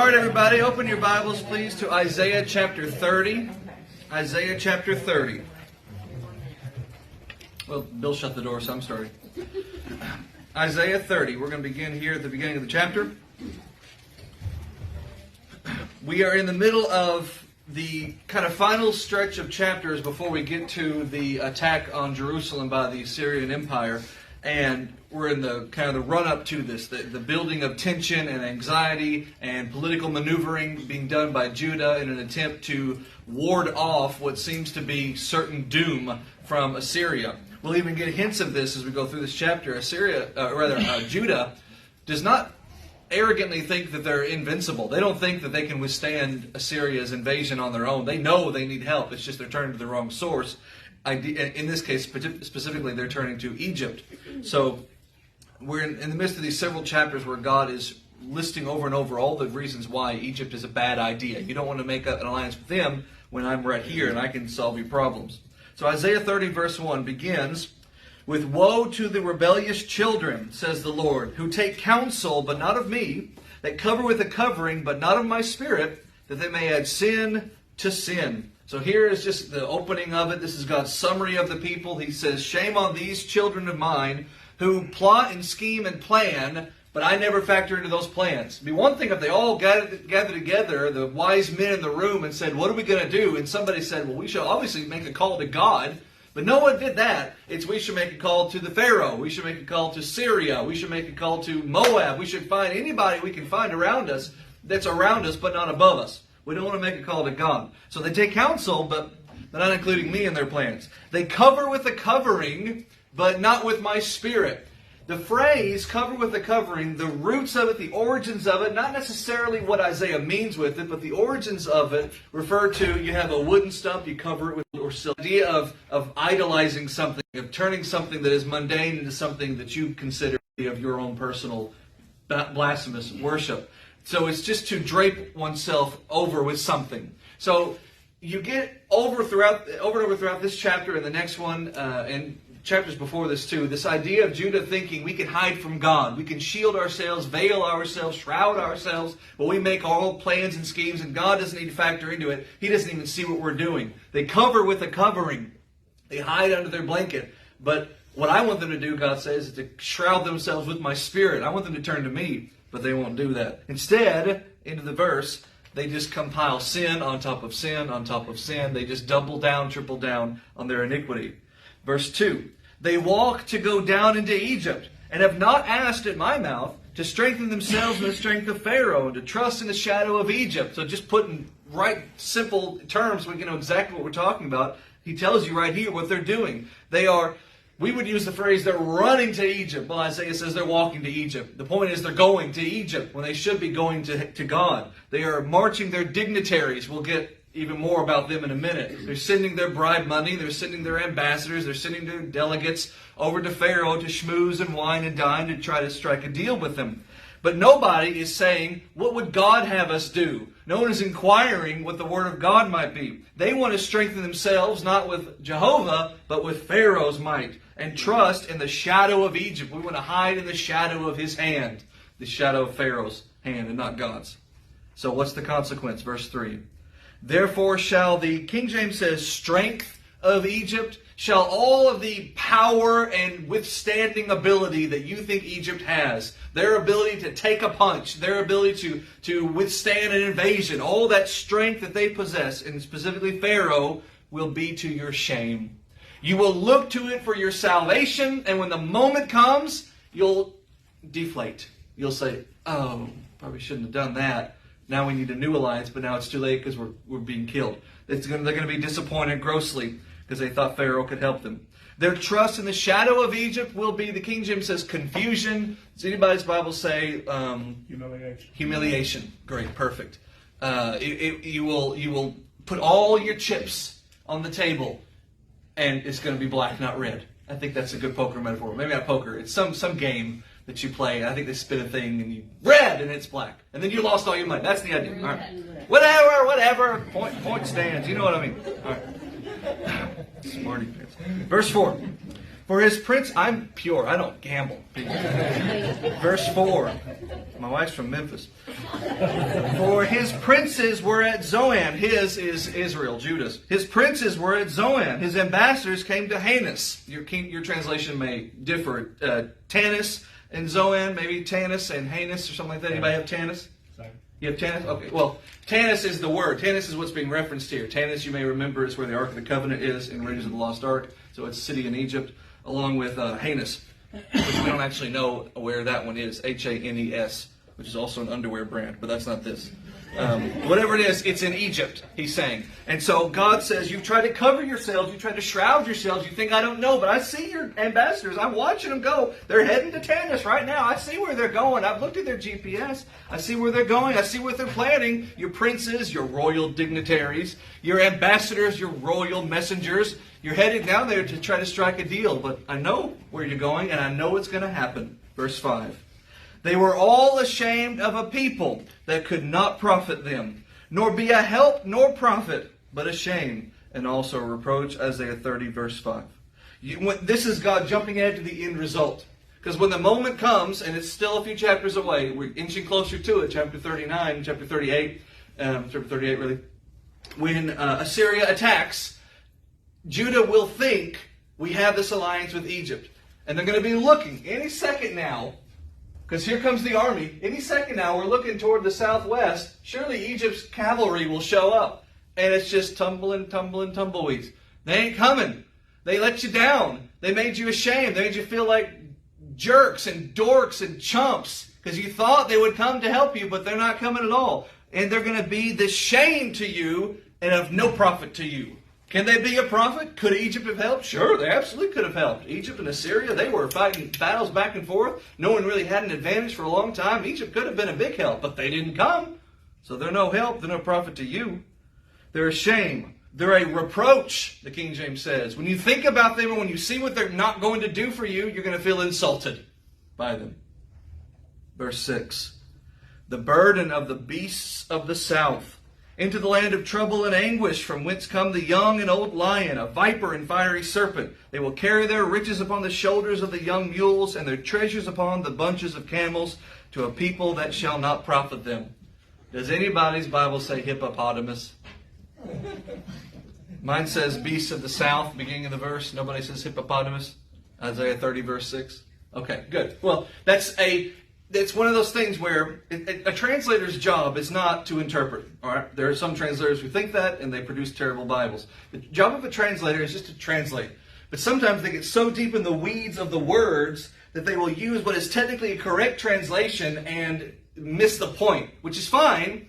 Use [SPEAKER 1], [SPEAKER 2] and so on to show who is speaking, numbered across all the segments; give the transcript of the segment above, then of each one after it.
[SPEAKER 1] All right, everybody, open your Bibles, please, to Isaiah chapter 30. Isaiah chapter 30. Well, Bill shut the door, so I'm starting. Isaiah 30. We're going to begin here at the beginning of the chapter. We are in the middle of the kind of final stretch of chapters before we get to the attack on Jerusalem by the Assyrian Empire. And we're in the kind of the run-up to this, the building of tension and anxiety and political maneuvering being done by Judah in an attempt to ward off what seems to be certain doom from Assyria. We'll even get hints of this as we go through this chapter. Judah does not arrogantly think that they're invincible. They don't think that they can withstand Assyria's invasion on their own. They know they need help. It's just they're turning to the wrong source. In this case, specifically, they're turning to Egypt. So we're in the midst of these several chapters where God is listing over and over all the reasons why Egypt is a bad idea. You don't want to make an alliance with them when I'm right here and I can solve your problems. So Isaiah 30 verse 1 begins with, "Woe to the rebellious children, says the Lord, who take counsel, but not of me, that cover with a covering, but not of my spirit, that they may add sin to sin." So here is just the opening of it. This is God's summary of the people. He says, "Shame on these children of mine who plot and scheme and plan, but I never factor into those plans." It'd be one thing if they all gathered together, the wise men in the room, and said, "What are we going to do?" And somebody said, "Well, we should obviously make a call to God." But no one did that. It's we should make a call to the Pharaoh. We should make a call to Syria. We should make a call to Moab. We should find anybody we can find around us that's around us but not above us. We don't want to make a call to God. So they take counsel, but they're not including me in their plans. They cover with a covering, but not with my spirit. The phrase, cover with a covering, the roots of it, the origins of it, not necessarily what Isaiah means with it, but the origins of it refer to, you have a wooden stump, you cover it with or silk. The idea of idolizing something, of turning something that is mundane into something that you consider of your own personal blasphemous worship. So it's just to drape oneself over with something. So you get over and over throughout this chapter and the next one, and chapters before this too, this idea of Judah thinking we can hide from God. We can shield ourselves, veil ourselves, shroud ourselves, but we make all plans and schemes and God doesn't need to factor into it. He doesn't even see what we're doing. They cover with a covering. They hide under their blanket. But what I want them to do, God says, is to shroud themselves with my spirit. I want them to turn to me. But they won't do that. Instead, into the verse, they just compile sin on top of sin on top of sin. They just double down, triple down on their iniquity. Verse 2, "They walk to go down into Egypt, and have not asked at my mouth to strengthen themselves in the strength of Pharaoh, and to trust in the shadow of Egypt." So just put in right simple terms so we can know exactly what we're talking about. He tells you right here what they're doing. We would use the phrase, they're running to Egypt. Well, Isaiah says they're walking to Egypt. The point is they're going to Egypt when they should be going to God. They are marching their dignitaries. We'll get even more about them in a minute. They're sending their bribe money. They're sending their ambassadors. They're sending their delegates over to Pharaoh to schmooze and wine and dine to try to strike a deal with him. But nobody is saying, what would God have us do? No one is inquiring what the word of God might be. They want to strengthen themselves, not with Jehovah, but with Pharaoh's might, and trust in the shadow of Egypt. We want to hide in the shadow of his hand, the shadow of Pharaoh's hand and not God's. So what's the consequence? Verse 3. "Therefore shall the," King James says, "strength of Egypt, shall all of the power and withstanding ability that you think Egypt has, their ability to take a punch, their ability to withstand an invasion, all that strength that they possess, and specifically Pharaoh, will be to your shame. You will look to it for your salvation, and when the moment comes, you'll deflate. You'll say, oh, probably shouldn't have done that. Now we need a new alliance, but now it's too late because we're being killed." They're going to be disappointed grossly because they thought Pharaoh could help them. Their trust in the shadow of Egypt will be, the King James says, confusion. Does anybody's Bible say
[SPEAKER 2] humiliation?
[SPEAKER 1] Humiliation. Great, perfect. You will put all your chips on the table, and it's going to be black, not red. I think that's a good poker metaphor. Maybe not poker. It's some game that you play. I think they spin a thing and you red and it's black, and then you lost all your money. That's the idea. All right. Whatever. Point stands. You know what I mean. All right. Smarty pants. Verse 4. "For his prince," I'm pure. I don't gamble. Verse 4. My wife's from Memphis. For his princes were at Zoan. His is Israel, Judah's. His princes were at Zoan. His ambassadors came to Hanes. Your translation may differ. Tanis and Zoan, maybe Tanis and Hanes or something like that. Anybody have Tanis? You have Tanis? Okay, well, Tanis is the word. Tanis is what's being referenced here. Tanis, you may remember, is where the Ark of the Covenant is in Raiders of the Lost Ark. So it's a city in Egypt, along with Hanes, which we don't actually know where that one is. Hanes, which is also an underwear brand, but that's not this. Whatever it is, it's in Egypt, he's saying. And so God says, you've tried to cover yourselves, you've tried to shroud yourselves, you think I don't know, but I see your ambassadors, I'm watching them go. They're heading to Tanis right now. I see where they're going. I've looked at their GPS. I see where they're going. I see what they're planning. Your princes, your royal dignitaries, your ambassadors, your royal messengers, you're headed down there to try to strike a deal, but I know where you're going, and I know what's going to happen. Verse 5. They were all ashamed of a people that could not profit them, nor be a help nor profit, but a shame and also a reproach. Isaiah 30, verse 5. This is God jumping ahead to the end result. Because when the moment comes, and it's still a few chapters away, we're inching closer to it, chapter 39, chapter 38, chapter 38 really, when Assyria attacks, Judah will think, we have this alliance with Egypt. And they're going to be looking any second now, because here comes the army. Any second now, we're looking toward the southwest. Surely Egypt's cavalry will show up. And it's just tumbling, tumbleweeds. They ain't coming. They let you down. They made you ashamed. They made you feel like jerks and dorks and chumps. Because you thought they would come to help you, but they're not coming at all. And they're going to be the shame to you and of no profit to you. Can they be a prophet? Could Egypt have helped? Sure, they absolutely could have helped. Egypt and Assyria, they were fighting battles back and forth. No one really had an advantage for a long time. Egypt could have been a big help, but they didn't come. So they're no help, they're no profit to you. They're a shame. They're a reproach, the King James says. When you think about them and when you see what they're not going to do for you, you're going to feel insulted by them. Verse 6. The burden of the beasts of the south, into the land of trouble and anguish, from whence come the young and old lion, a viper and fiery serpent. They will carry their riches upon the shoulders of the young mules, and their treasures upon the bunches of camels, to a people that shall not profit them. Does anybody's Bible say hippopotamus? Mine says beasts of the south, beginning of the verse. Nobody says hippopotamus. Isaiah 30, verse 6. Okay, good. Well, it's one of those things where a translator's job is not to interpret. All right, there are some translators who think that, and they produce terrible Bibles. The job of a translator is just to translate. But sometimes they get so deep in the weeds of the words that they will use what is technically a correct translation and miss the point, which is fine.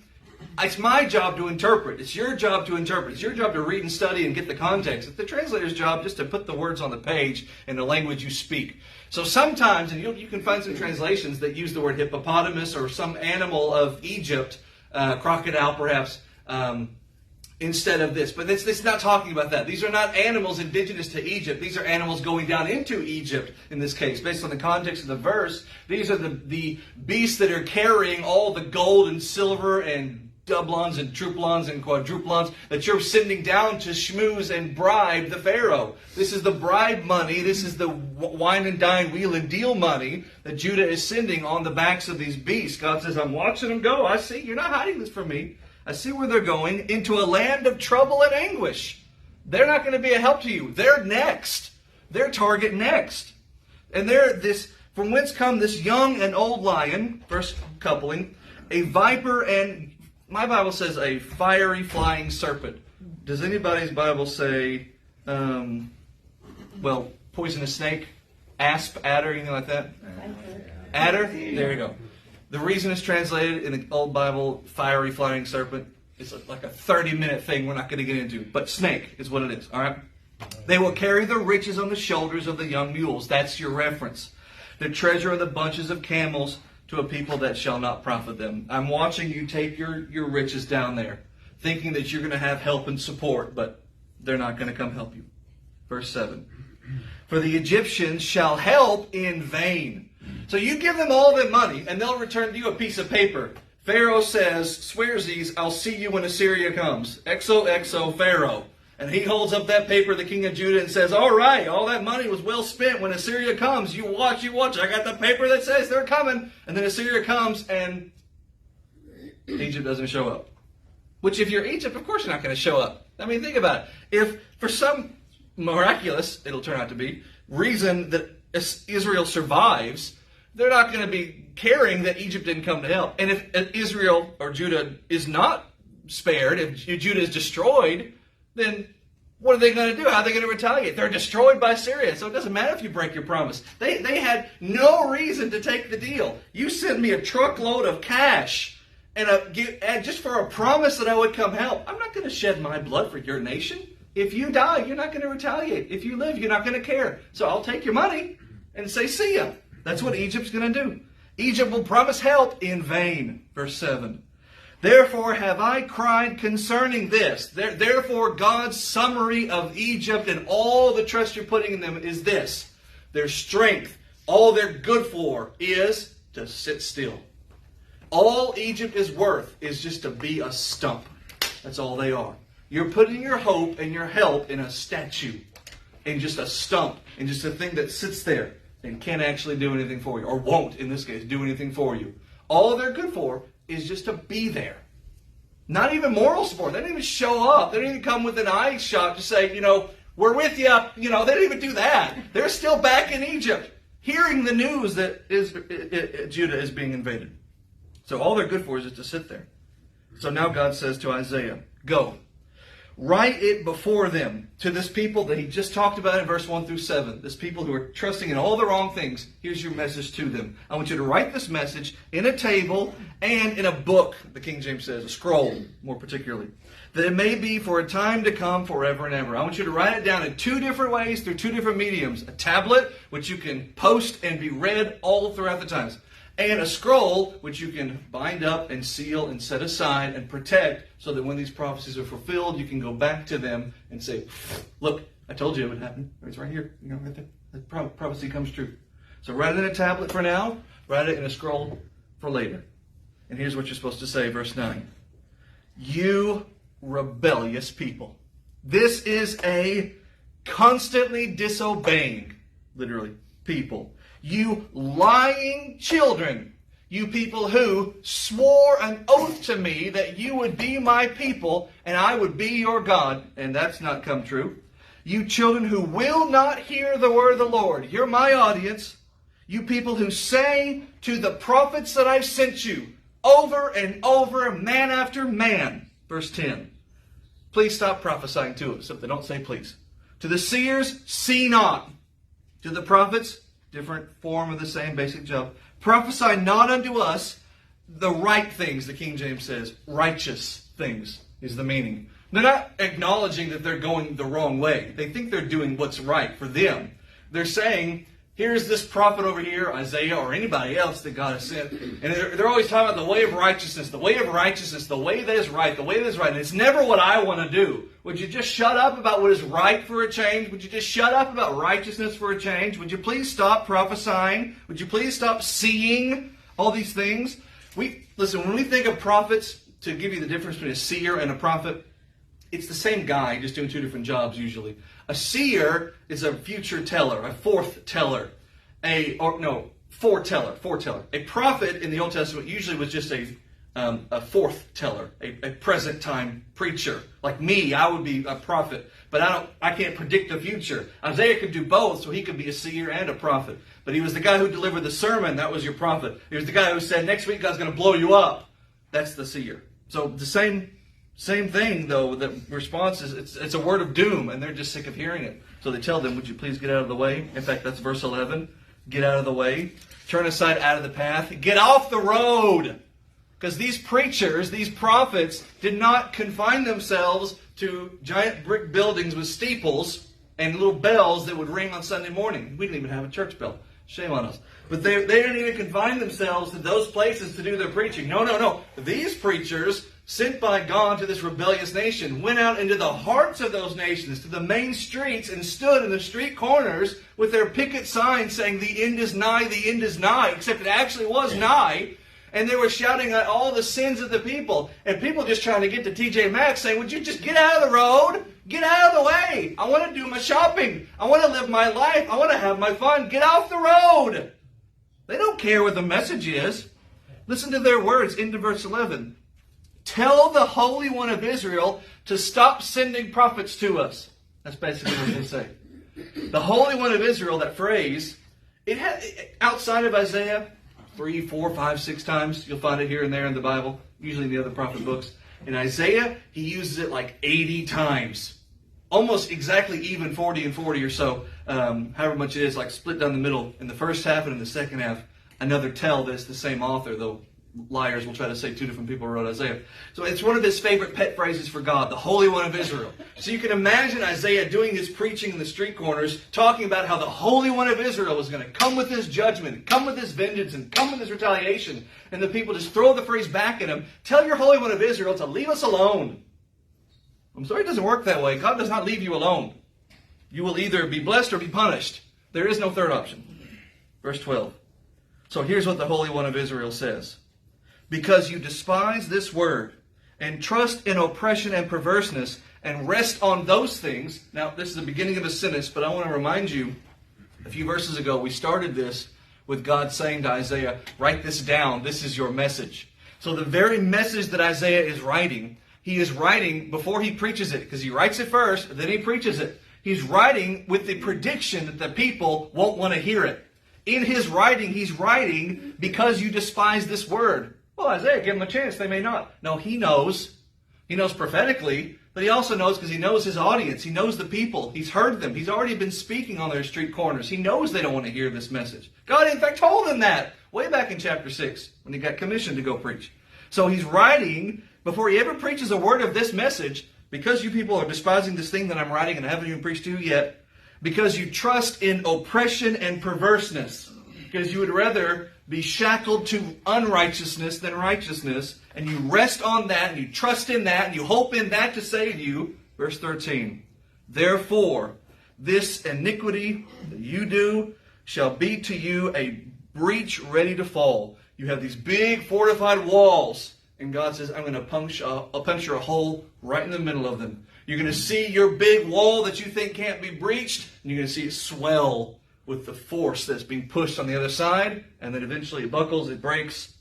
[SPEAKER 1] It's my job to interpret. It's your job to interpret. It's your job to read and study and get the context. It's the translator's job just to put the words on the page in the language you speak. So sometimes, and you can find some translations that use the word hippopotamus or some animal of Egypt, crocodile perhaps, instead of this. But it's not talking about that. These are not animals indigenous to Egypt. These are animals going down into Egypt in this case. Based on the context of the verse, these are the beasts that are carrying all the gold and silver and doublons and truplons and quadruplons that you're sending down to schmooze and bribe the Pharaoh. This is the bribe money. This is the wine and dine, wheel and deal money that Judah is sending on the backs of these beasts. God says, I'm watching them go. I see. You're not hiding this from me. I see where they're going, into a land of trouble and anguish. They're not going to be a help to you. They're next. They're target next. And they're this, from whence come this young and old lion, first coupling, a viper and, my Bible says, a fiery flying serpent. Does anybody's Bible say, poisonous snake, asp, adder, anything like that? Adder? There you go. The reason it's translated in the Old Bible, fiery flying serpent, it's like a 30-minute thing we're not going to get into. But snake is what it is, all right? They will carry the riches on the shoulders of the young mules. That's your reference. The treasure of the bunches of camels to a people that shall not profit them. I'm watching you take your riches down there, thinking that you're going to have help and support, but they're not going to come help you. Verse 7. For the Egyptians shall help in vain. So you give them all their money, and they'll return to you a piece of paper. Pharaoh says, swearsies, I'll see you when Assyria comes. XOXO Pharaoh. And he holds up that paper, the king of Judah, and says, all right, all that money was well spent. When Assyria comes, you watch. I got the paper that says they're coming. And then Assyria comes, and Egypt doesn't show up. Which if you're Egypt, of course you're not going to show up. I mean, think about it. If for some miraculous, it'll turn out to be, reason that Israel survives, they're not going to be caring that Egypt didn't come to help. And if Israel or Judah is not spared, if Judah is destroyed, then what are they going to do? How are they going to retaliate? They're destroyed by Syria, so it doesn't matter if you break your promise. They had no reason to take the deal. You sent me a truckload of cash and just for a promise that I would come help. I'm not going to shed my blood for your nation. If you die, you're not going to retaliate. If you live, you're not going to care. So I'll take your money and say, see ya. That's what Egypt's going to do. Egypt will promise help in vain. Verse 7. Therefore have I cried concerning this. Therefore God's summary of Egypt and all the trust you're putting in them is this. Their strength, all they're good for is to sit still. All Egypt is worth is just to be a stump. That's all they are. You're putting your hope and your help in a statue, in just a stump, in just a thing that sits there and can't actually do anything for you, or won't, in this case, do anything for you. All they're good for is just to be there. Not even moral support. They don't even show up. They don't even come with an eye shot to say, we're with you. They don't even do that. They're still back in Egypt, hearing the news that Judah is being invaded. So all they're good for is just to sit there. So now God says to Isaiah, go. Write it before them, to this people that he just talked about in verse 1 through 7. This people who are trusting in all the wrong things. Here's your message to them. I want you to write this message in a table and in a book, the King James says, a scroll, more particularly, that it may be for a time to come forever and ever. I want you to write it down in two different ways through two different mediums. A tablet, which you can post and be read all throughout the times. And a scroll, which you can bind up and seal and set aside and protect so that when these prophecies are fulfilled, you can go back to them and say, look, I told you it would happen. It's right here. Right there. The prophecy comes true. So write it in a tablet for now. Write it in a scroll for later. And here's what you're supposed to say, verse 9. You rebellious people. This is a constantly disobeying, literally, people. You lying children, you people who swore an oath to me that you would be my people and I would be your God, and that's not come true. You children who will not hear the word of the Lord, you're my audience. You people who say to the prophets that I've sent you over and over, man after man. Verse 10. Please stop prophesying to us. If they don't say please. To the seers, see not. To the prophets, different form of the same basic job. Prophesy not unto us the right things, the King James says. Righteous things is the meaning. They're not acknowledging that they're going the wrong way. They think they're doing what's right for them. They're saying, here's this prophet over here, Isaiah, or anybody else that God has sent. And they're always talking about the way of righteousness, the way of righteousness, the way that is right, the way that is right. And it's never what I want to do. Would you just shut up about what is right for a change? Would you just shut up about righteousness for a change? Would you please stop prophesying? Would you please stop seeing all these things? Listen, when we think of prophets, to give you the difference between a seer and a prophet, it's the same guy, just doing two different jobs usually. A seer is a future teller, a foreteller. Foreteller. A prophet in the Old Testament usually was just a forth-teller, a present-time preacher. Like me, I would be a prophet, but I can't predict the future. Isaiah could do both, so he could be a seer and a prophet. But he was the guy who delivered the sermon. That was your prophet. He was the guy who said, next week God's going to blow you up. That's the seer. So the same thing, though. The response is it's a word of doom, and they're just sick of hearing it. So they tell them, would you please get out of the way? In fact, that's verse 11. Get out of the way. Turn aside out of the path. Get off the road. Because these preachers, these prophets, did not confine themselves to giant brick buildings with steeples and little bells that would ring on Sunday morning. We didn't even have a church bell. Shame on us. But they didn't even confine themselves to those places to do their preaching. No. These preachers, sent by God to this rebellious nation, went out into the hearts of those nations, to the main streets, and stood in the street corners with their picket signs saying, the end is nigh, the end is nigh, except it actually was nigh. And they were shouting at all the sins of the people. And people just trying to get to TJ Maxx saying, would you just get out of the road? Get out of the way. I want to do my shopping. I want to live my life. I want to have my fun. Get off the road. They don't care what the message is. Listen to their words into verse 11. tell the Holy One of Israel to stop sending prophets to us. That's basically what they say. The Holy One of Israel, that phrase, it had, outside of Isaiah, 3, 4, 5, 6 times. You'll find it here and there in the Bible, usually in the other prophet books. In Isaiah, he uses it like 80 times. Almost exactly even 40 and 40 or so, however much it is, like split down the middle in the first half and in the second half. Another tell that it's the same author, though liars will try to say 2 different people wrote Isaiah. So it's one of his favorite pet phrases for God, the Holy One of Israel. So you can imagine Isaiah doing his preaching in the street corners, talking about how the Holy One of Israel was going to come with his judgment, come with his vengeance, and come with his retaliation. And the people just throw the phrase back at him, tell your Holy One of Israel to leave us alone. I'm sorry, it doesn't work that way. God does not leave you alone. You will either be blessed or be punished. There is no third option. Verse 12. So here's what the Holy One of Israel says. Because you despise this word and trust in oppression and perverseness and rest on those things. Now, this is the beginning of a sentence, but I want to remind you, a few verses ago, we started this with God saying to Isaiah, write this down. This is your message. So the very message that Isaiah is writing, he is writing before he preaches it, because he writes it first, then he preaches it. He's writing with the prediction that the people won't want to hear it. In his writing, he's writing because you despise this word. Well, Isaiah, give him a chance. They may not. No, he knows. He knows prophetically, but he also knows because he knows his audience. He knows the people. He's heard them. He's already been speaking on their street corners. He knows they don't want to hear this message. God, in fact, told him that way back in chapter 6 when he got commissioned to go preach. So he's writing before he ever preaches a word of this message, because you people are despising this thing that I'm writing and I haven't even preached to you yet, because you trust in oppression and perverseness, because you would rather be shackled to unrighteousness than righteousness, and you rest on that, and you trust in that, and you hope in that to save you. Verse 13, therefore, this iniquity that you do shall be to you a breach ready to fall. You have these big fortified walls, and God says, I'm going to puncture a hole right in the middle of them. You're going to see your big wall that you think can't be breached, and you're going to see it swell with the force that's being pushed on the other side, and then eventually it buckles, it breaks,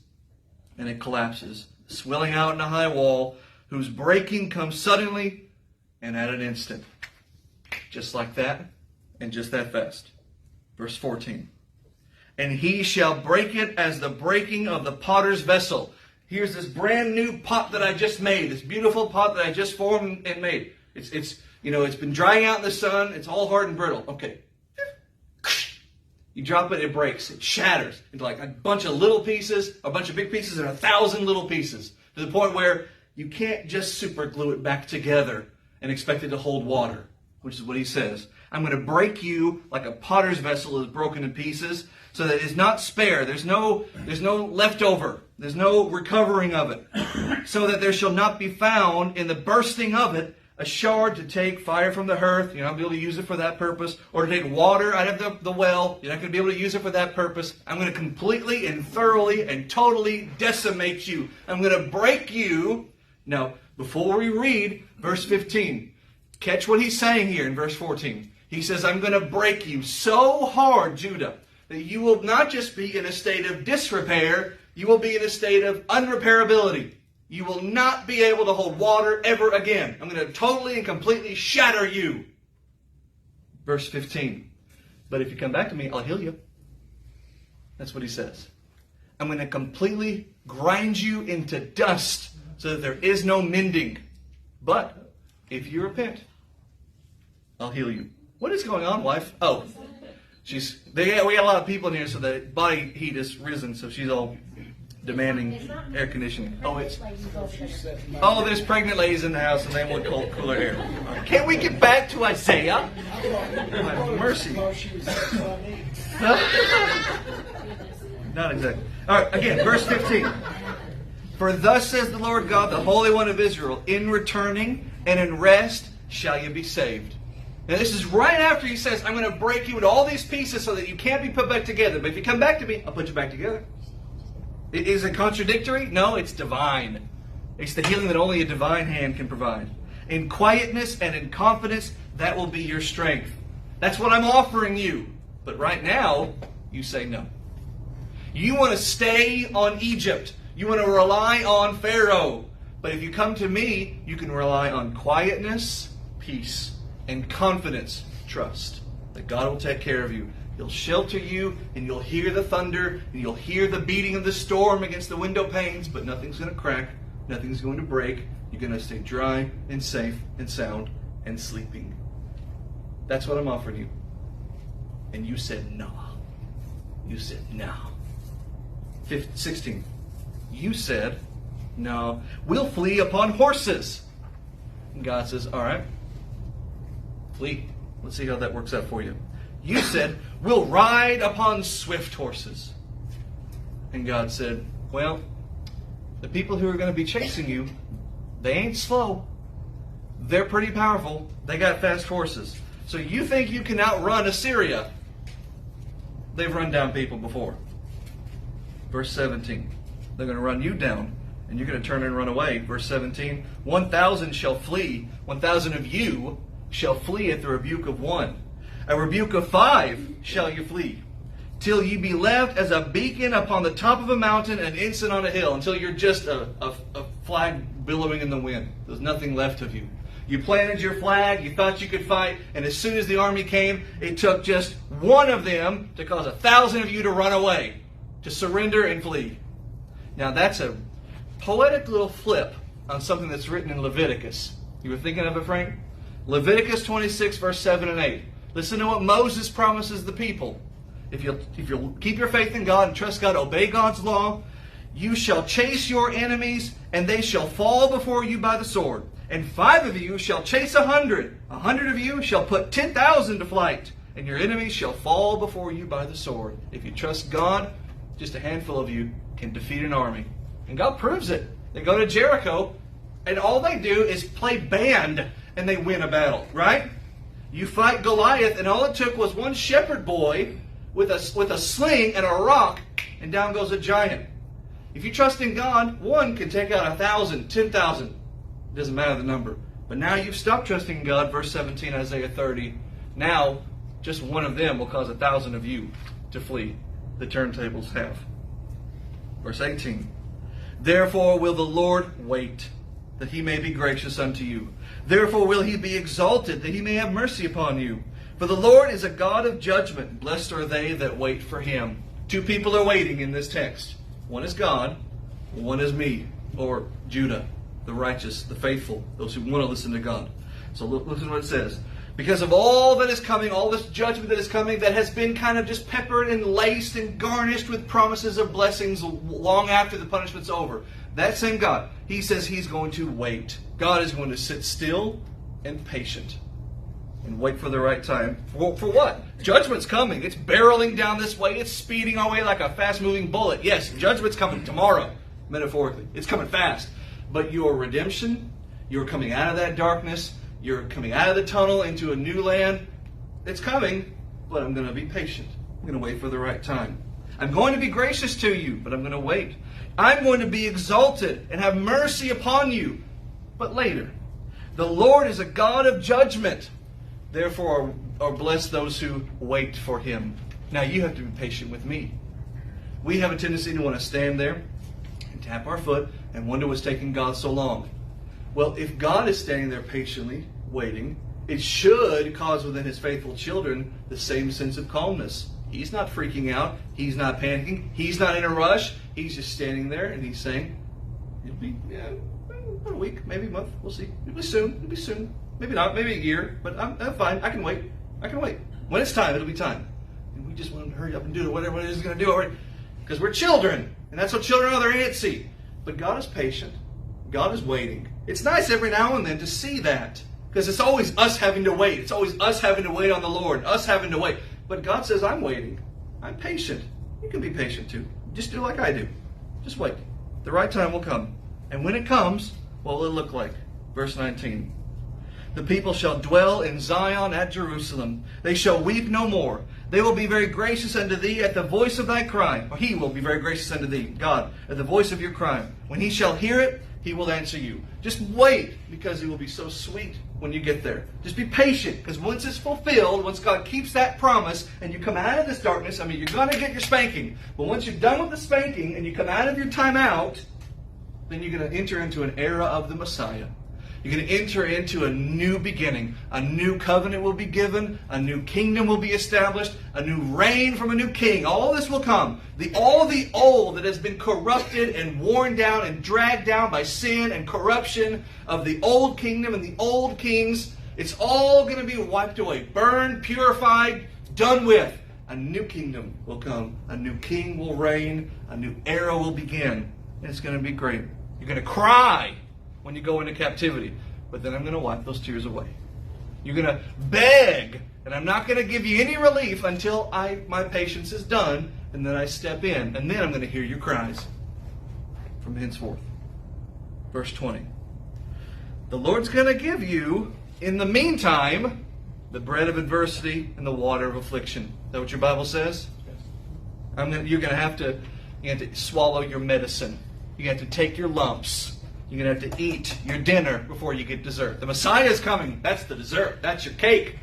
[SPEAKER 1] and it collapses, swelling out in a high wall, whose breaking comes suddenly and at an instant. Just like that, and just that fast. Verse 14. And he shall break it as the breaking of the potter's vessel. Here's this brand new pot that I just made, this beautiful pot that I just formed and made. It's been drying out in the sun, it's all hard and brittle. Okay. You drop it, it breaks. It shatters into like a bunch of little pieces, a bunch of big pieces, and 1,000 little pieces. To the point where you can't just super glue it back together and expect it to hold water, which is what he says. I'm going to break you like a potter's vessel is broken in pieces, so that it's not spare. There's no leftover. There's no recovering of it. So that there shall not be found in the bursting of it a shard to take fire from the hearth. You're not going to be able to use it for that purpose. Or to take water out of the well. You're not going to be able to use it for that purpose. I'm going to completely and thoroughly and totally decimate you. I'm going to break you. Now, before we read verse 15, catch what he's saying here in verse 14. He says, I'm going to break you so hard, Judah, that you will not just be in a state of disrepair, you will be in a state of unrepairability. You will not be able to hold water ever again. I'm going to totally and completely shatter you. Verse 15. But if you come back to me, I'll heal you. That's what he says. I'm going to completely grind you into dust so that there is no mending. But if you repent, I'll heal you. What is going on, wife? Oh, we got a lot of people in here, so the body heat has risen, so she's all demanding air conditioning. There's pregnant ladies in the house, and they want cooler air. Right. Can't we get back to Isaiah? Mercy. Not exactly. All right, again, verse 15. For thus says the Lord God, the Holy One of Israel, in returning and in rest shall you be saved. Now this is right after he says, I'm going to break you into all these pieces so that you can't be put back together. But if you come back to me, I'll put you back together. Is it contradictory? No, it's divine. It's the healing that only a divine hand can provide. In quietness and in confidence, that will be your strength. That's what I'm offering you. But right now, you say no. You want to stay on Egypt. You want to rely on Pharaoh. But if you come to me, you can rely on quietness, peace, and confidence, trust that God will take care of you. He'll shelter you, and you'll hear the thunder, and you'll hear the beating of the storm against the window panes, but nothing's going to crack, nothing's going to break. You're going to stay dry and safe and sound and sleeping. That's what I'm offering you. And you said no. You said no. 16. You said, no, we'll flee upon horses. And God says, all right, flee. Let's see how that works out for you. You said, we'll ride upon swift horses. And God said, well, the people who are going to be chasing you, they ain't slow. They're pretty powerful. They got fast horses. So you think you can outrun Assyria? They've run down people before. Verse 17. They're going to run you down, and you're going to turn and run away. Verse 17. 1,000 shall flee. 1,000 of you shall flee at the rebuke of one. A rebuke of 5 shall you flee, till ye be left as a beacon upon the top of a mountain, an ensign on a hill, until you're just a flag billowing in the wind. There's nothing left of you. You planted your flag, you thought you could fight, and as soon as the army came, it took just one of them to cause 1,000 of you to run away, to surrender and flee. Now that's a poetic little flip on something that's written in Leviticus. You were thinking of it, Frank? Leviticus 26, verse 7 and 8. Listen to what Moses promises the people. If you'll keep your faith in God and trust God, obey God's law, you shall chase your enemies, and they shall fall before you by the sword. And 5 of you shall chase 100. 100 of you shall put 10,000 to flight, and your enemies shall fall before you by the sword. If you trust God, just a handful of you can defeat an army. And God proves it. They go to Jericho, and all they do is play band, and they win a battle, right? You fight Goliath, and all it took was one shepherd boy with a sling and a rock, and down goes a giant. If you trust in God, one can take out 1,000, 10,000. It doesn't matter the number. But now you've stopped trusting in God, verse 17, Isaiah 30. Now, just one of them will cause 1,000 of you to flee. The turntables have. Verse 18. Therefore will the Lord wait, that he may be gracious unto you. Therefore will he be exalted, that he may have mercy upon you. For the Lord is a God of judgment. Blessed are they that wait for him. 2 people are waiting in this text. One is God, one is me, or Judah, the righteous, the faithful, those who want to listen to God. So listen to what it says. Because of all that is coming, all this judgment that is coming, that has been kind of just peppered and laced and garnished with promises of blessings long after the punishment's over. That same God, he says he's going to wait. God is going to sit still and patient and wait for the right time. For what? Judgment's coming. It's barreling down this way. It's speeding our way like a fast-moving bullet. Yes, judgment's coming tomorrow, metaphorically. It's coming fast. But your redemption, you're coming out of that darkness, you're coming out of the tunnel into a new land. It's coming, but I'm going to be patient. I'm going to wait for the right time. I'm going to be gracious to you, but I'm going to wait. I'm going to be exalted and have mercy upon you, but later. The Lord is a God of judgment. Therefore are blessed those who wait for him. Now you have to be patient with me. We have a tendency to want to stand there and tap our foot and wonder what's taking God so long. Well, if God is standing there patiently waiting, it should cause within his faithful children the same sense of calmness. He's not freaking out. He's not panicking. He's not in a rush. He's just standing there and he's saying, it'll be about a week, maybe a month. We'll see. It'll be soon. It'll be soon. Maybe not. Maybe a year. But I'm fine. I can wait. I can wait. When it's time, it'll be time. And we just want him to hurry up and do whatever it is he's going to do already. Because we're children. And that's what children are. They're antsy. But God is patient. God is waiting. It's nice every now and then to see that. Because it's always us having to wait. It's always us having to wait on the Lord. Us having to wait. But God says, I'm waiting. I'm patient. You can be patient too. Just do like I do. Just wait. The right time will come. And when it comes, what will it look like? Verse 19. The people shall dwell in Zion at Jerusalem. They shall weep no more. They will be very gracious unto thee at the voice of thy cry. Or he will be very gracious unto thee, God, at the voice of your cry. When he shall hear it, he will answer you. Just wait, because it will be so sweet when you get there. Just be patient, because once it's fulfilled, once God keeps that promise, and you come out of this darkness, you're going to get your spanking. But once you're done with the spanking, and you come out of your time out, then you're going to enter into an era of the Messiah. You're going to enter into a new beginning. A new covenant will be given. A new kingdom will be established. A new reign from a new king. All this will come. All the old that has been corrupted and worn down and dragged down by sin and corruption of the old kingdom and the old kings, it's all going to be wiped away. Burned, purified, done with. A new kingdom will come. A new king will reign. A new era will begin. And it's going to be great. You're going to cry when you go into captivity. But then I'm going to wipe those tears away. You're going to beg. And I'm not going to give you any relief until my patience is done. And then I step in. And then I'm going to hear your cries from henceforth. Verse 20. The Lord's going to give you, in the meantime, the bread of adversity and the water of affliction. Is that what your Bible says? Yes. You're going to have to swallow your medicine. You're going to have to take your lumps. You're going to have to eat your dinner before you get dessert. The Messiah is coming. That's the dessert. That's your cake.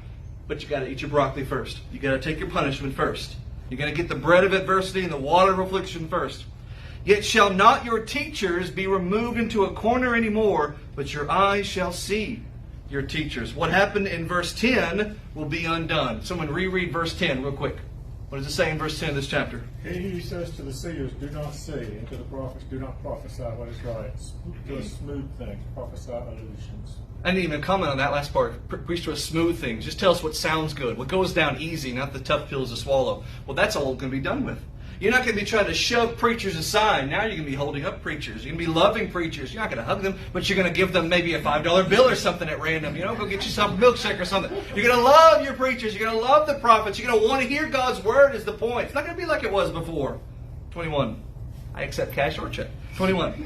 [SPEAKER 1] But you got to eat your broccoli first. You got to take your punishment first. You're going to get the bread of adversity and the water of affliction first. Yet shall not your teachers be removed into a corner anymore, but your eyes shall see your teachers. What happened in verse 10 will be undone. Someone reread verse 10 real quick. What does it say in verse 10 of this chapter?
[SPEAKER 2] He who says to the seers, do not see, and to the prophets, do not prophesy what is right. To us smooth things, prophesy illusions.
[SPEAKER 1] I didn't even comment on that last part. Preach to us smooth things. Just tell us what sounds good, what goes down easy, not the tough pills to swallow. Well, that's all going to be done with. You're not going to be trying to shove preachers aside. Now you're going to be holding up preachers. You're going to be loving preachers. You're not going to hug them, but you're going to give them maybe a $5 bill or something at random. Go get yourself a milkshake or something. You're going to love your preachers. You're going to love the prophets. You're going to want to hear God's word is the point. It's not going to be like it was before. 21. I accept cash or check. 21.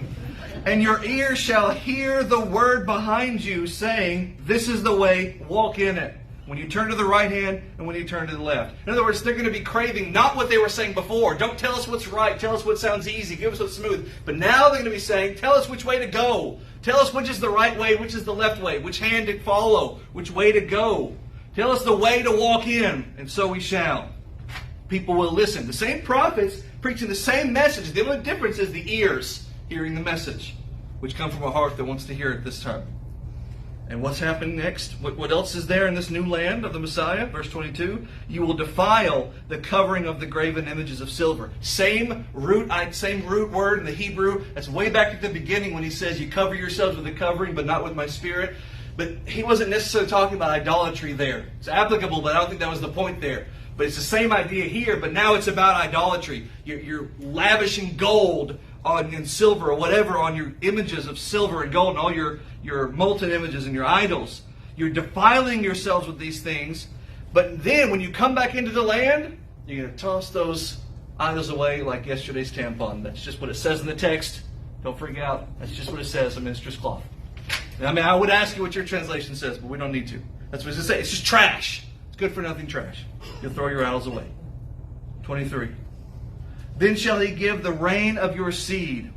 [SPEAKER 1] And your ears shall hear the word behind you saying, this is the way, walk in it. When you turn to the right hand and when you turn to the left. In other words, they're going to be craving not what they were saying before. Don't tell us what's right. Tell us what sounds easy. Give us what's smooth. But now they're going to be saying, tell us which way to go. Tell us which is the right way, which is the left way, which hand to follow, which way to go. Tell us the way to walk in, and so we shall. People will listen. The same prophets preaching the same message. The only difference is the ears hearing the message, which come from a heart that wants to hear it this time. And what's happened next? What else is there in this new land of the Messiah? Verse 22. You will defile the covering of the graven images of silver. Same root word in the Hebrew. That's way back at the beginning when he says you cover yourselves with a covering, but not with my spirit. But he wasn't necessarily talking about idolatry there. It's applicable, but I don't think that was the point there. But it's the same idea here, but now it's about idolatry. You're lavishing gold and silver or whatever on your images of silver and gold and all your molten images and your idols. You're defiling yourselves with these things. But then when you come back into the land, you're going to toss those idols away like yesterday's tampon. That's just what it says in the text. Don't freak out. That's just what it says in minister's cloth. I would ask you what your translation says, but we don't need to. That's what it says. It's just trash. It's good for nothing trash. You'll throw your idols away. 23. Then shall he give the rain of your seed,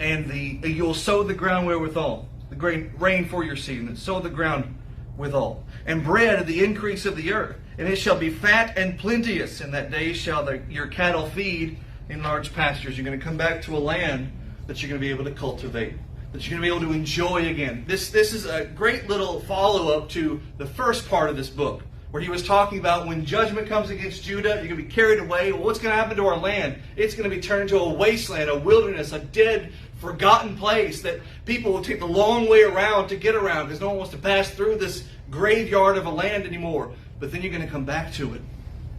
[SPEAKER 1] and you'll sow the ground wherewithal. The rain for your seed, and sow the ground withal. And bread of the increase of the earth. And it shall be fat and plenteous. In that day shall your cattle feed in large pastures. You're going to come back to a land that you're going to be able to cultivate, that you're going to be able to enjoy again. This is a great little follow-up to the first part of this book, where he was talking about when judgment comes against Judah, you're going to be carried away. Well, what's going to happen to our land? It's going to be turned into a wasteland, a wilderness, a dead, forgotten place that people will take the long way around to get around because no one wants to pass through this graveyard of a land anymore. But then you're going to come back to it,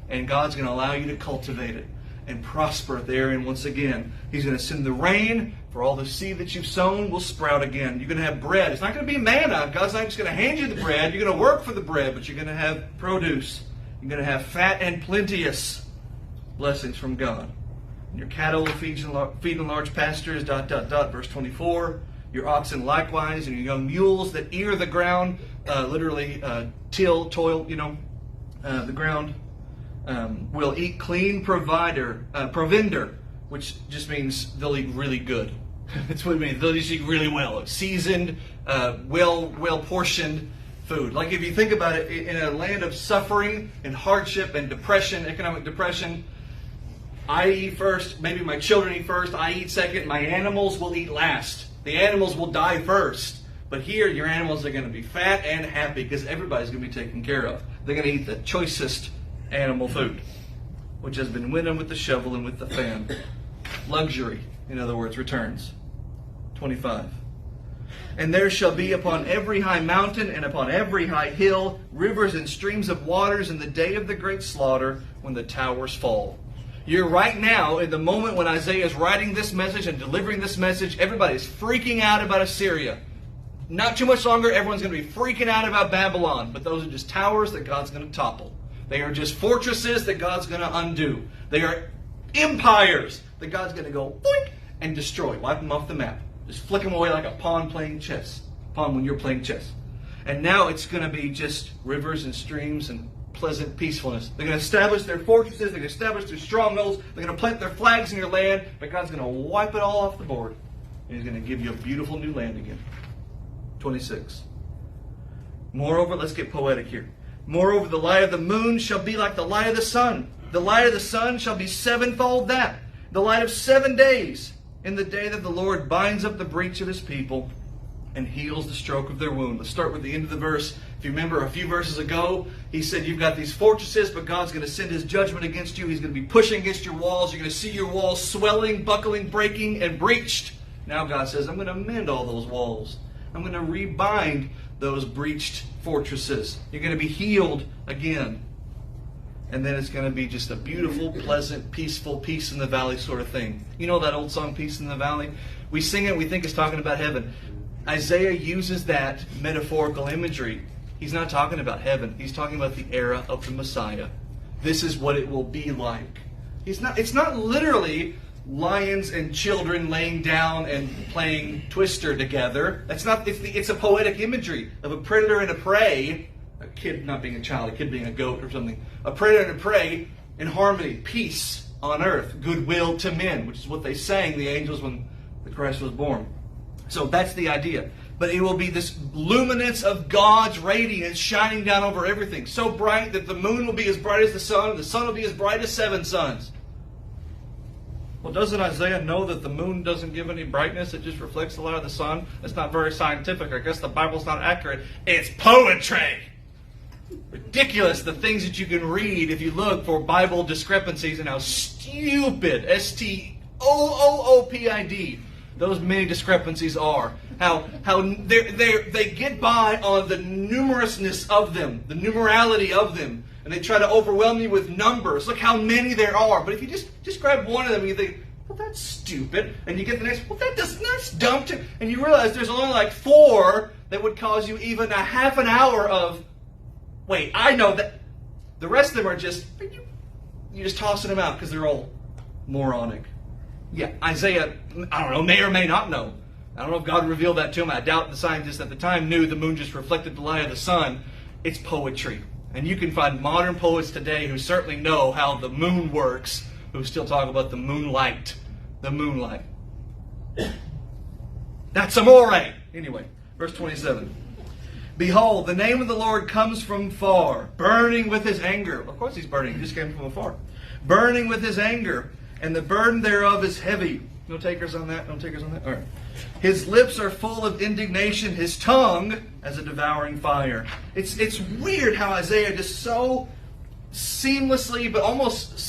[SPEAKER 1] and God's going to allow you to cultivate it and prosper there. And once again, he's going to send the rain for all the seed that you've sown will sprout again. You're going to have bread. It's not going to be manna. God's not just going to hand you the bread. You're going to work for the bread, but you're going to have produce. You're going to have fat and plenteous blessings from God. And your cattle will feed in large pastures, ... Verse 24. Your oxen likewise, and your young mules that ear the ground, literally toil, the ground, will eat clean provender, which just means they'll eat really good. That's what it means. They'll just eat really well. Seasoned, well-portioned food. Like if you think about it, in a land of suffering and hardship and depression, economic depression, I eat first, maybe my children eat first, I eat second, my animals will eat last. The animals will die first. But here, your animals are going to be fat and happy because everybody's going to be taken care of. They're going to eat the choicest animal food, which has been winnowed with the shovel and with the fan. Luxury, in other words, returns. 25. And there shall be upon every high mountain and upon every high hill rivers and streams of waters in the day of the great slaughter when the towers fall. You're right now, in the moment when Isaiah is writing this message and delivering this message, everybody's freaking out about Assyria. Not too much longer, everyone's going to be freaking out about Babylon. But those are just towers that God's going to topple. They are just fortresses that God's going to undo. They are empires that God's going to go boink and destroy. Wipe them off the map. Just flick them away like a pawn playing chess. Pawn when you're playing chess. And now it's going to be just rivers and streams and pleasant peacefulness. They're going to establish their fortresses. They're going to establish their strongholds. They're going to plant their flags in your land. But God's going to wipe it all off the board. And He's going to give you a beautiful new land again. 26. Moreover, let's get poetic here. Moreover, the light of the moon shall be like the light of the sun. The light of the sun shall be sevenfold that. The light of 7 days, in the day that the Lord binds up the breach of His people and heals the stroke of their wound. Let's start with the end of the verse. If you remember a few verses ago, He said you've got these fortresses, but God's going to send His judgment against you. He's going to be pushing against your walls. You're going to see your walls swelling, buckling, breaking, and breached. Now God says, I'm going to mend all those walls. I'm going to rebind those breached fortresses. You're going to be healed again. And then it's going to be just a beautiful, pleasant, peaceful, peace in the valley sort of thing. You know that old song, Peace in the Valley? We sing it, we think it's talking about heaven. Isaiah uses that metaphorical imagery. He's not talking about heaven. He's talking about the era of the Messiah. This is what it will be like. It's not literally lions and children laying down and playing Twister together. It's a poetic imagery of a predator and a prey. A kid not being a child, a kid being a goat or something. A predator and a prey in harmony, peace on earth, goodwill to men, which is what they sang, the angels, when the Christ was born. So that's the idea. But it will be this luminance of God's radiance shining down over everything. So bright that the moon will be as bright as the sun, and the sun will be as bright as 7 suns. Well, doesn't Isaiah know that the moon doesn't give any brightness? It just reflects the light of the sun? That's not very scientific. I guess the Bible's not accurate. It's poetry! Ridiculous, the things that you can read if you look for Bible discrepancies and how stupid, S-T-O-O-O-P-I-D, those many discrepancies are. How they get by on the numerousness of them, the numerality of them. And they try to overwhelm you with numbers. Look how many there are. But if you just grab one of them and you think, well, that's stupid. And you get the next, well, that's dumb too. And you realize there's only like 4 that would cause you even a half an hour of, wait, I know that. The rest of them are just, you're just tossing them out because they're all moronic. Yeah, Isaiah, I don't know, may or may not know. I don't know if God revealed that to him. I doubt the scientists at the time knew the moon just reflected the light of the sun. It's poetry. And you can find modern poets today who certainly know how the moon works, who still talk about the moonlight. The moonlight. That's amore. Anyway, verse 27. Behold, the name of the Lord comes from far, burning with His anger. Of course He's burning. He just came from afar. Burning with His anger, and the burden thereof is heavy. No takers on that? No takers on that? All right. His lips are full of indignation, His tongue as a devouring fire. It's weird how Isaiah just so seamlessly, but almost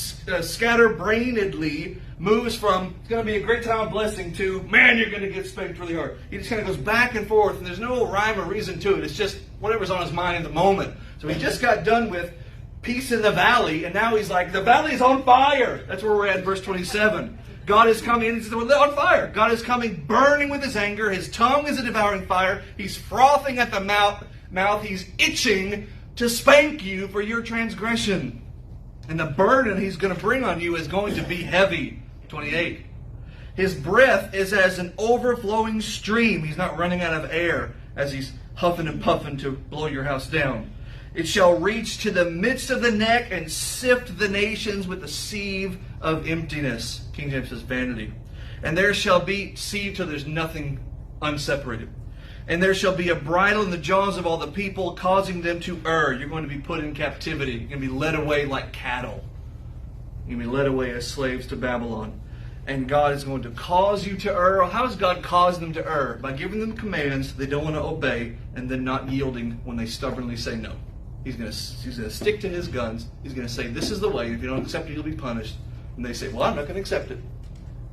[SPEAKER 1] scatterbrainedly moves from, it's going to be a great time of blessing, to, man, you're going to get spanked really hard. He just kind of goes back and forth, and there's no rhyme or reason to it. It's just whatever's on his mind in the moment. So he just got done with peace in the valley, and now he's like, the valley's on fire. That's where we're at, verse 27. God is coming, and He says, we're on fire. God is coming, burning with His anger. His tongue is a devouring fire. He's frothing at the mouth. He's itching to spank you for your transgression. And the burden He's going to bring on you is going to be heavy. 28. His breath is as an overflowing stream. He's not running out of air as He's huffing and puffing to blow your house down. It shall reach to the midst of the neck and sift the nations with a sieve of emptiness. King James says vanity. And there shall be, sieve till there's nothing unseparated. And there shall be a bridle in the jaws of all the people, causing them to err. You're going to be put in captivity. You're going to be led away like cattle. You'll be led away as slaves to Babylon. And God is going to cause you to err. How does God cause them to err? By giving them commands they don't want to obey and then not yielding when they stubbornly say no. He's going to stick to his guns. He's going to say, this is the way. If you don't accept it, you'll be punished. And they say, well, I'm not going to accept it.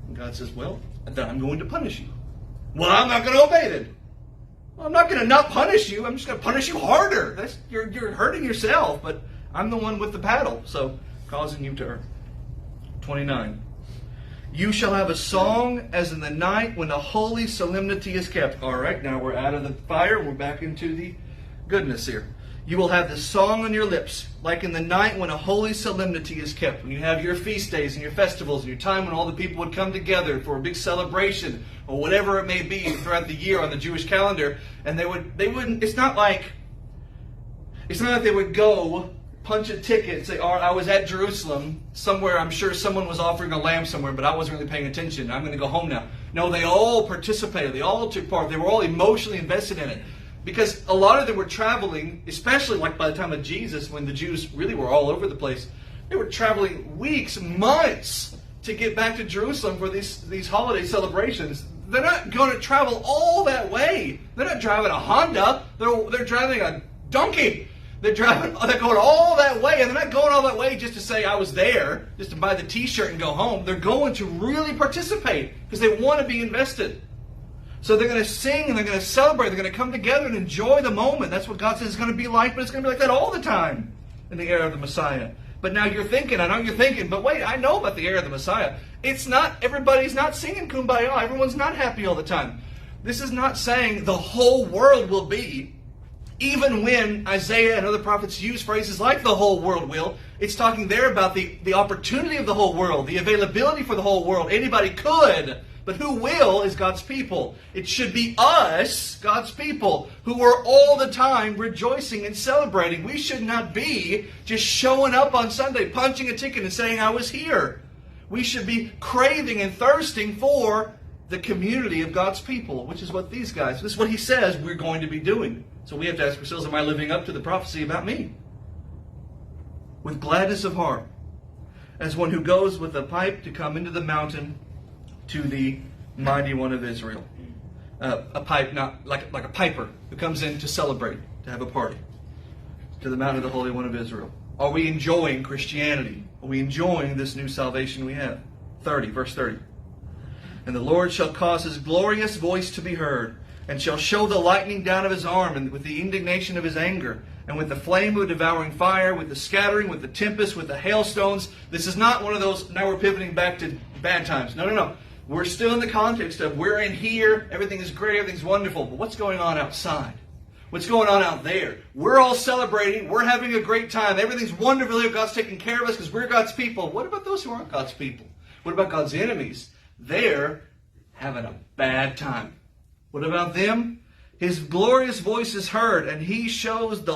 [SPEAKER 1] And God says, well, then I'm going to punish you. Well, I'm not going to obey then. Well, I'm not going to not punish you. I'm just going to punish you harder. You're hurting yourself, but I'm the one with the paddle, so causing you to err. 29. You shall have a song as in the night when a holy solemnity is kept. All right, now we're out of the fire. We're back into the goodness here. You will have this song on your lips, like in the night when a holy solemnity is kept. When you have your feast days and your festivals and your time when all the people would come together for a big celebration or whatever it may be throughout the year on the Jewish calendar, and they wouldn't. It's not like they would go punch a ticket and say, oh, I was at Jerusalem somewhere. I'm sure someone was offering a lamb somewhere, but I wasn't really paying attention. I'm going to go home now. No, they all participated. They all took part. They were all emotionally invested in it. Because a lot of them were traveling, especially like by the time of Jesus, when the Jews really were all over the place. They were traveling weeks, months to get back to Jerusalem for these holiday celebrations. They're not going to travel all that way. They're not driving a Honda. They're driving a donkey. They're going all that way, and they're not going all that way just to say I was there, just to buy the T-shirt and go home. They're going to really participate because they want to be invested. So they're going to sing and they're going to celebrate. They're going to come together and enjoy the moment. That's what God says it's going to be like, but it's going to be like that all the time in the era of the Messiah. But now you're thinking, I know you're thinking, but wait, I know about the era of the Messiah. It's not, everybody's not singing Kumbaya. Everyone's not happy all the time. This is not saying the whole world will be. Even when Isaiah and other prophets use phrases like the whole world will, it's talking there about the opportunity of the whole world, the availability for the whole world. Anybody could, but who will is God's people. It should be us, God's people, who are all the time rejoicing and celebrating. We should not be just showing up on Sunday, punching a ticket and saying, I was here. We should be craving and thirsting for the community of God's people, which is what this is what he says we're going to be doing. So we have to ask ourselves, am I living up to the prophecy about me? With gladness of heart, as one who goes with a pipe to come into the mountain to the mighty one of Israel. A pipe, not like a piper who comes in to celebrate, to have a party. To the mountain of the Holy One of Israel. Are we enjoying Christianity? Are we enjoying this new salvation we have? 30, verse 30. And the Lord shall cause his glorious voice to be heard, and shall show the lightning down of his arm, and with the indignation of his anger, and with the flame of devouring fire, with the scattering, with the tempest, with the hailstones. This is not one of those, now we're pivoting back to bad times. No. We're still in the context of we're in here, everything is great, everything's wonderful, but what's going on outside? What's going on out there? We're all celebrating, we're having a great time, everything's wonderful here, God's taking care of us because we're God's people. What about those who aren't God's people? What about God's enemies? They're having a bad time. What about them? His glorious voice is heard, and he shows the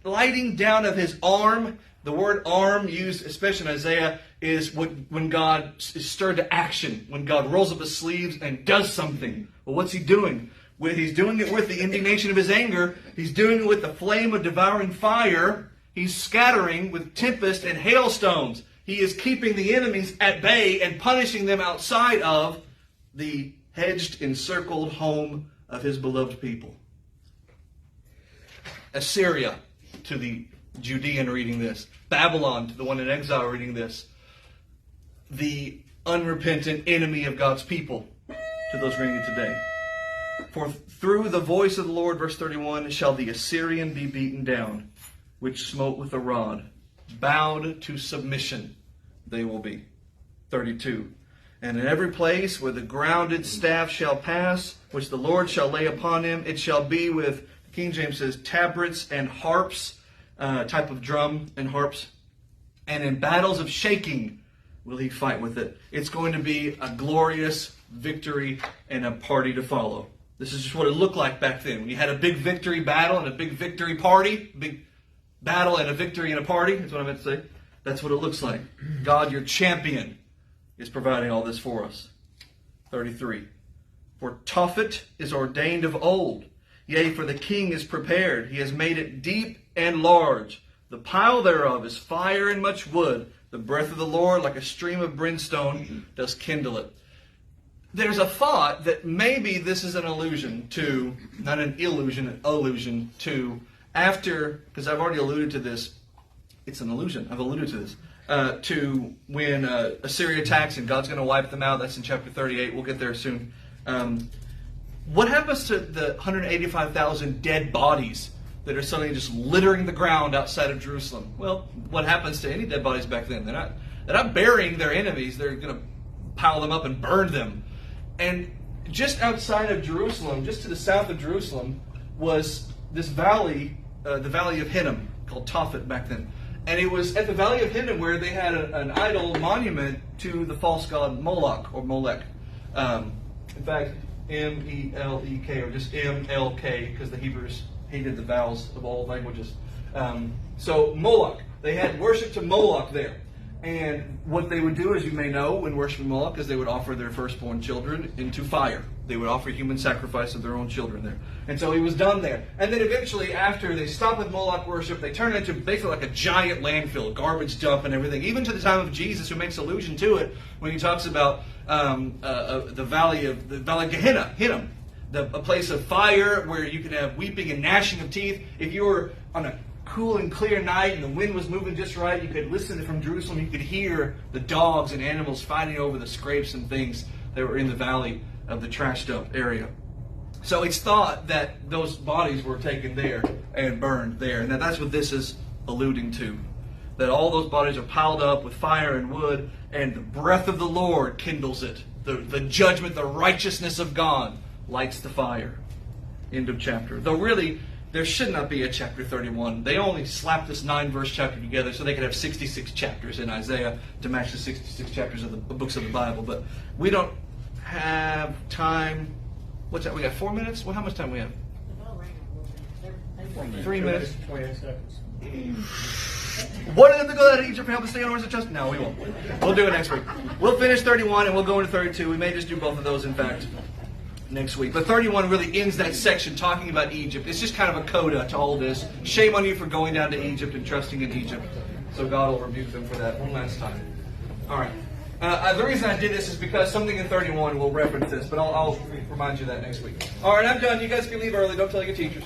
[SPEAKER 1] lighting down of his arm. The word arm used, especially in Isaiah, is when God is stirred to action, when God rolls up his sleeves and does something. Well, what's he doing? He's doing it with the indignation of his anger. He's doing it with the flame of devouring fire. He's scattering with tempest and hailstones. He is keeping the enemies at bay and punishing them outside of the hedged, encircled home of his beloved people. Assyria, to the Judean reading this. Babylon, to the one in exile reading this. The unrepentant enemy of God's people, to those reading it today. For through the voice of the Lord, verse 31, shall the Assyrian be beaten down, which smote with a rod. Bowed to submission they will be. 32. And in every place where the grounded staff shall pass, which the Lord shall lay upon him, it shall be with, King James says, tabrets and harps, type of drum and harps. And in battles of shaking will he fight with it. It's going to be a glorious victory and a party to follow. This is just what it looked like back then. When you had a big victory battle and a big victory party, big battle and a victory and a party, that's what I meant to say. That's what it looks like. God, your champion, is providing all this for us. 33. For Tophet is ordained of old. Yea, for the king is prepared. He has made it deep and large. The pile thereof is fire and much wood. The breath of the Lord, like a stream of brimstone, does kindle it. There's a thought that maybe this is an allusion to, not an illusion, an allusion to, after, because I've already alluded to this, it's an illusion, I've alluded to this, to when Assyria attacks and God's going to wipe them out. That's in chapter 38. We'll get there soon. What happens to the 185,000 dead bodies that are suddenly just littering the ground outside of Jerusalem? Well, what happens to any dead bodies back then? They're not burying their enemies. They're going to pile them up and burn them. And just outside of Jerusalem, just to the south of Jerusalem, was this valley, the Valley of Hinnom, called Tophet back then. And it was at the Valley of Hinnom where they had an idol monument to the false god Moloch, or Molech. In fact, M-E-L-E-K, or just M-L-K, because the Hebrews hated the vowels of all languages. So Moloch, they had worship to Moloch there. And what they would do, as you may know, when worshiping Moloch, is they would offer their firstborn children into fire. They would offer human sacrifice of their own children there. And so it was done there. And then eventually, after they stopped with Moloch worship, they turned it into basically like a giant landfill, garbage dump and everything. Even to the time of Jesus, who makes allusion to it when he talks about the valley of Gehenna, Hinnom, a place of fire where you can have weeping and gnashing of teeth. If you were on a cool and clear night and the wind was moving just right, you could listen from Jerusalem. You could hear the dogs and animals fighting over the scrapes and things that were in the valley of the trash dump area. So it's thought that those bodies were taken there and burned there. And that's what this is alluding to. That all those bodies are piled up with fire and wood, and the breath of the Lord kindles it. The judgment, the righteousness of God lights the fire. End of chapter. Though really, there should not be a chapter 31. They only slapped this 9-verse chapter together so they could have 66 chapters in Isaiah to match the 66 chapters of the books of the Bible. But we don't have time. What's that? We got 4 minutes? Well, how much time we have? 3 minutes.
[SPEAKER 2] 28 seconds.
[SPEAKER 1] What did them to go out of Egypt and help us stay on horse and trust? No, we won't. We'll do it next week. We'll finish 31 and we'll go into 32. We may just do both of those, in fact, next week. But 31 really ends that section talking about Egypt. It's just kind of a coda to all this. Shame on you for going down to Egypt and trusting in Egypt. So God will rebuke them for that one last time. All right. The reason I did this is because something in 31 will reference this, but I'll remind you of that next week. All right, I'm done. You guys can leave early. Don't tell your teachers.